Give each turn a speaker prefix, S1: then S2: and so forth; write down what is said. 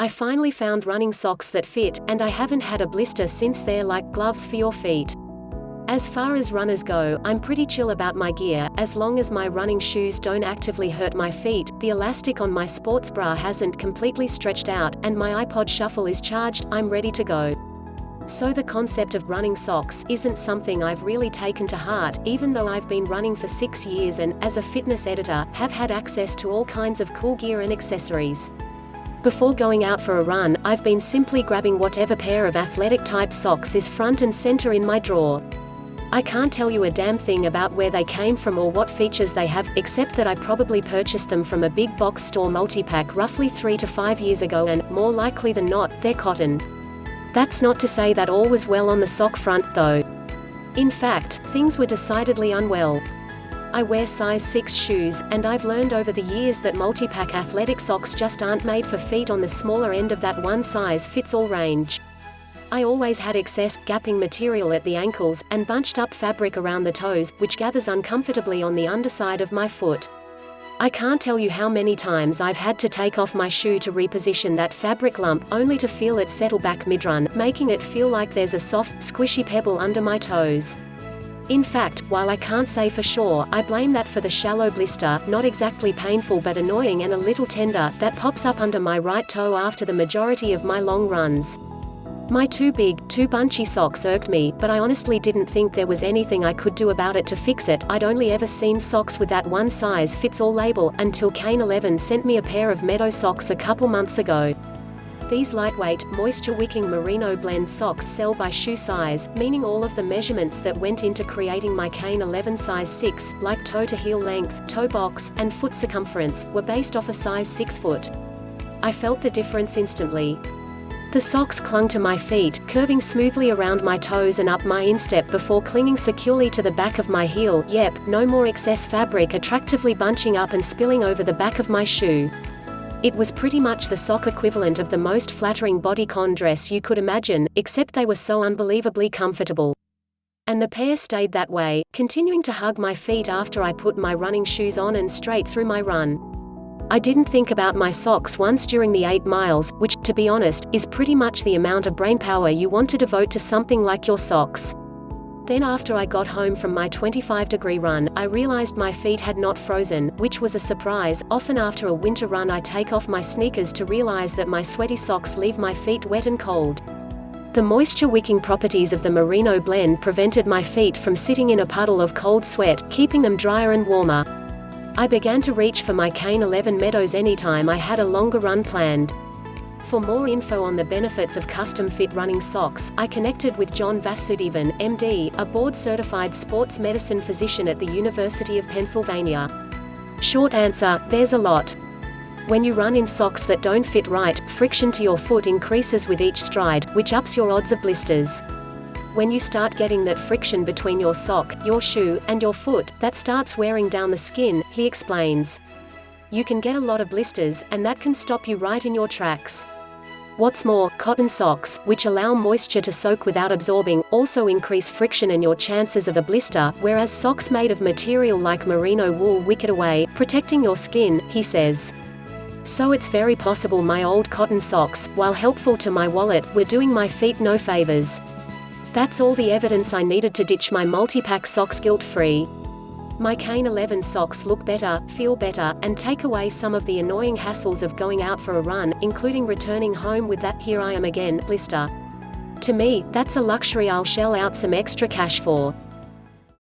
S1: I finally found running socks that fit, and I haven't had a blister since. They're like gloves for your feet. As far as runners go, I'm pretty chill about my gear, as long as my running shoes don't actively hurt my feet, the elastic on my sports bra hasn't completely stretched out, and my iPod Shuffle is charged, I'm ready to go. So the concept of running socks isn't something I've really taken to heart, even though I've been running for 6 years and, as a fitness editor, have had access to all kinds of cool gear and accessories. Before going out for a run, I've been simply grabbing whatever pair of athletic-type socks is front and center in my drawer. I can't tell you a damn thing about where they came from or what features they have, except that I probably purchased them from a big box store multipack roughly 3 to 5 years ago and, more likely than not, they're cotton. That's not to say that all was well on the sock front, though. In fact, things were decidedly unwell. I wear size 6 shoes, and I've learned over the years that multipack athletic socks just aren't made for feet on the smaller end of that one-size-fits-all range. I always had excess, gapping material at the ankles, and bunched-up fabric around the toes, which gathers uncomfortably on the underside of my foot. I can't tell you how many times I've had to take off my shoe to reposition that fabric lump, only to feel it settle back mid-run, making it feel like there's a soft, squishy pebble under my toes. In fact, while I can't say for sure, I blame that for the shallow blister, not exactly painful but annoying and a little tender, that pops up under my right toe after the majority of my long runs. My too big, too bunchy socks irked me, but I honestly didn't think there was anything I could do about it to fix it. I'd only ever seen socks with that one-size-fits-all label, until Kane 11 sent me a pair of Meadow socks a couple months ago. These lightweight, moisture-wicking merino blend socks sell by shoe size, meaning all of the measurements that went into creating my Kane 11 size 6, like toe to heel length, toe box, and foot circumference, were based off a size 6 foot. I felt the difference instantly. The socks clung to my feet, curving smoothly around my toes and up my instep before clinging securely to the back of my heel. Yep, no more excess fabric attractively bunching up and spilling over the back of my shoe. It was pretty much the sock equivalent of the most flattering bodycon dress you could imagine, except they were so unbelievably comfortable. And the pair stayed that way, continuing to hug my feet after I put my running shoes on and straight through my run. I didn't think about my socks once during the 8 miles, which, to be honest, is pretty much the amount of brainpower you want to devote to something like your socks. Then after I got home from my 25-degree run, I realized my feet had not frozen, which was a surprise. Often after a winter run I take off my sneakers to realize that my sweaty socks leave my feet wet and cold. The moisture-wicking properties of the merino blend prevented my feet from sitting in a puddle of cold sweat, keeping them drier and warmer. I began to reach for my Kane 11 Meadows anytime I had a longer run planned. For more info on the benefits of custom-fit running socks, I connected with John Vasudevan, MD, a board-certified sports medicine physician at the University of Pennsylvania. Short answer, there's a lot. When you run in socks that don't fit right, friction to your foot increases with each stride, which ups your odds of blisters. When you start getting that friction between your sock, your shoe, and your foot, that starts wearing down the skin, he explains. You can get a lot of blisters, and that can stop you right in your tracks. What's more, cotton socks, which allow moisture to soak without absorbing, also increase friction and your chances of a blister, whereas socks made of material like merino wool wick it away, protecting your skin, he says. So it's very possible my old cotton socks, while helpful to my wallet, were doing my feet no favors. That's all the evidence I needed to ditch my multi-pack socks guilt-free. My Kane 11 socks look better, feel better, and take away some of the annoying hassles of going out for a run, including returning home with that "here I am again" blister. To me, that's a luxury I'll shell out some extra cash for.